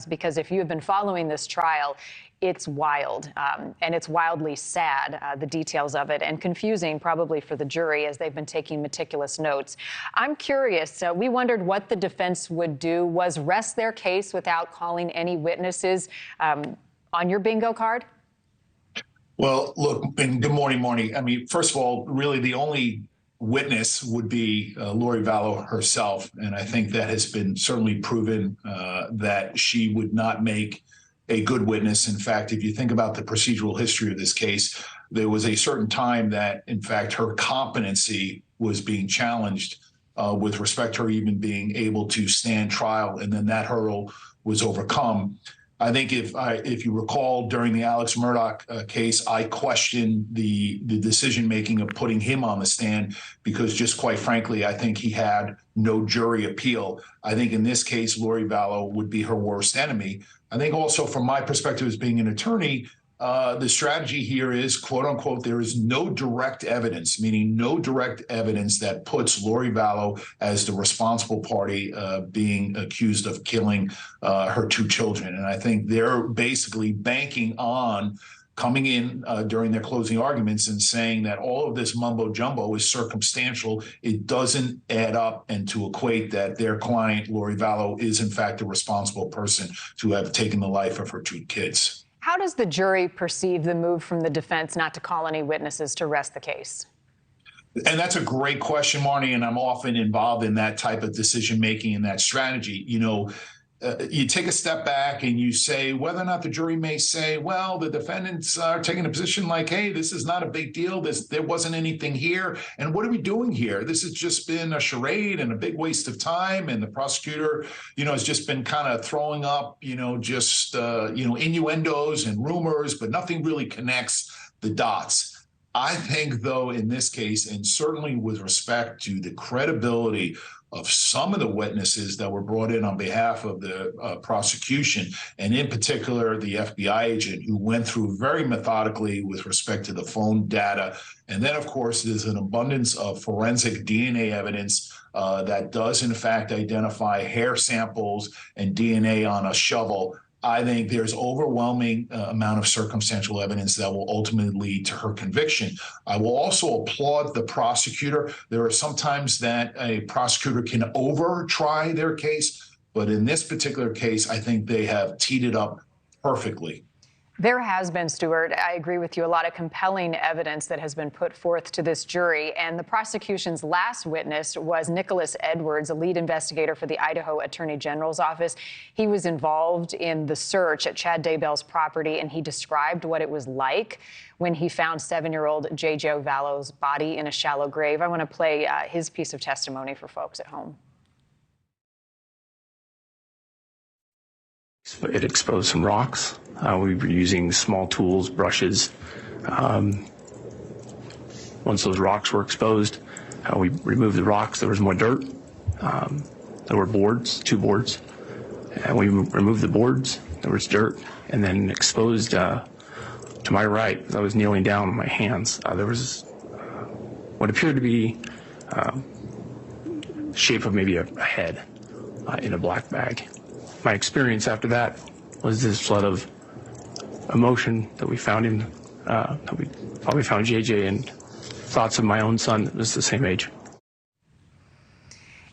because if you have been following this trial, it's wild, and it's wildly sad, the details of it, and confusing probably for the jury as they've been taking meticulous notes. I'm curious, we wondered what the defense would do. Was rest their case without calling any witnesses on your bingo card? Well, look, and good morning, Marni. I mean, first of all, really the only witness would be Lori Vallow herself. And I think that has been certainly proven that she would not make a good witness. In fact, if you think about the procedural history of this case, there was a certain time that, in fact, her competency was being challenged with respect to her even being able to stand trial. And then that hurdle was overcome. I think if you recall, during the Alex Murdaugh case, I questioned the decision-making of putting him on the stand because, just quite frankly, I think he had no jury appeal. I think in this case, Lori Vallow would be her worst enemy. I think also from my perspective as being an attorney, the strategy here is, quote unquote, there is no direct evidence, meaning no direct evidence that puts Lori Vallow as the responsible party being accused of killing her two children. And I think they're basically banking on coming in during their closing arguments and saying that all of this mumbo jumbo is circumstantial. It doesn't add up, and to equate that their client, Lori Vallow, is in fact the responsible person to have taken the life of her two kids. How does the jury perceive the move from the defense not to call any witnesses to rest the case? And that's a great question, Marni, and I'm often involved in that type of decision-making and that strategy. You know, you take a step back and you say whether or not the jury may say, well, the defendants are taking a position like, hey, this is not a big deal. There wasn't anything here. And what are we doing here? This has just been a charade and a big waste of time. And the prosecutor, has just been kind of throwing up, innuendos and rumors, but nothing really connects the dots. I think, though, in this case, and certainly with respect to the credibility of some of the witnesses that were brought in on behalf of the prosecution, and in particular the FBI agent who went through very methodically with respect to the phone data. And then, of course, there's an abundance of forensic DNA evidence that does, in fact, identify hair samples and DNA on a shovel. I think there's overwhelming amount of circumstantial evidence that will ultimately lead to her conviction. I will also applaud the prosecutor. There are some times that a prosecutor can over-try their case, but in this particular case, I think they have teed it up perfectly. There has been, Stuart, I agree with you, a lot of compelling evidence that has been put forth to this jury. And the prosecution's last witness was Nicholas Edwards, a lead investigator for the Idaho Attorney General's office. He was involved in the search at Chad Daybell's property, and he described what it was like when he found 7-year-old J.J. Vallow's body in a shallow grave. I want to play his piece of testimony for folks at home. It exposed some rocks. We were using small tools, brushes. Once those rocks were exposed, we removed the rocks. There was more dirt. There were boards, 2 boards. And we removed the boards. There was dirt. And then exposed to my right, as I was kneeling down on my hands, there was what appeared to be the shape of maybe a head in a black bag. My experience after that was this flood of emotion that we found him, that we probably found JJ, and thoughts of my own son that was the same age.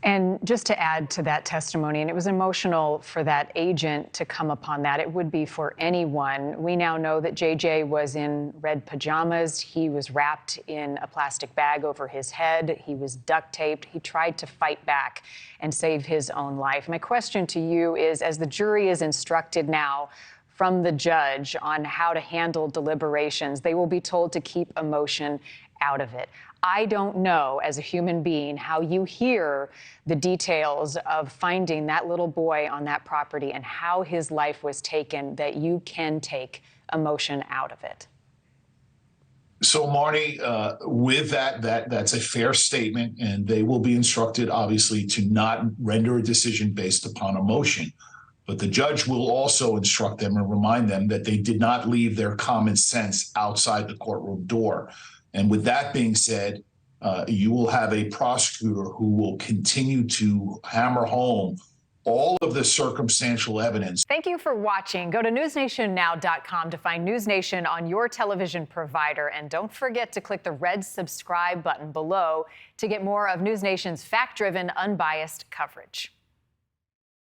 And just to add to that testimony, and it was emotional for that agent to come upon that. It would be for anyone. We now know that JJ was in red pajamas. He was wrapped in a plastic bag over his head. He was duct taped. He tried to fight back and save his own life. My question to you is, as the jury is instructed now from the judge on how to handle deliberations, they will be told to keep emotion out of it. I don't know, as a human being, how you hear the details of finding that little boy on that property and how his life was taken, that you can take emotion out of it. So, Marni, with that's a fair statement, and they will be instructed, obviously, to not render a decision based upon emotion. But the judge will also instruct them and remind them that they did not leave their common sense outside the courtroom door. And with that being said, you will have a prosecutor who will continue to hammer home all of the circumstantial evidence. Thank you for watching. Go to newsnationnow.com to find NewsNation on your television provider. And don't forget to click the red subscribe button below to get more of NewsNation's fact-driven, unbiased coverage.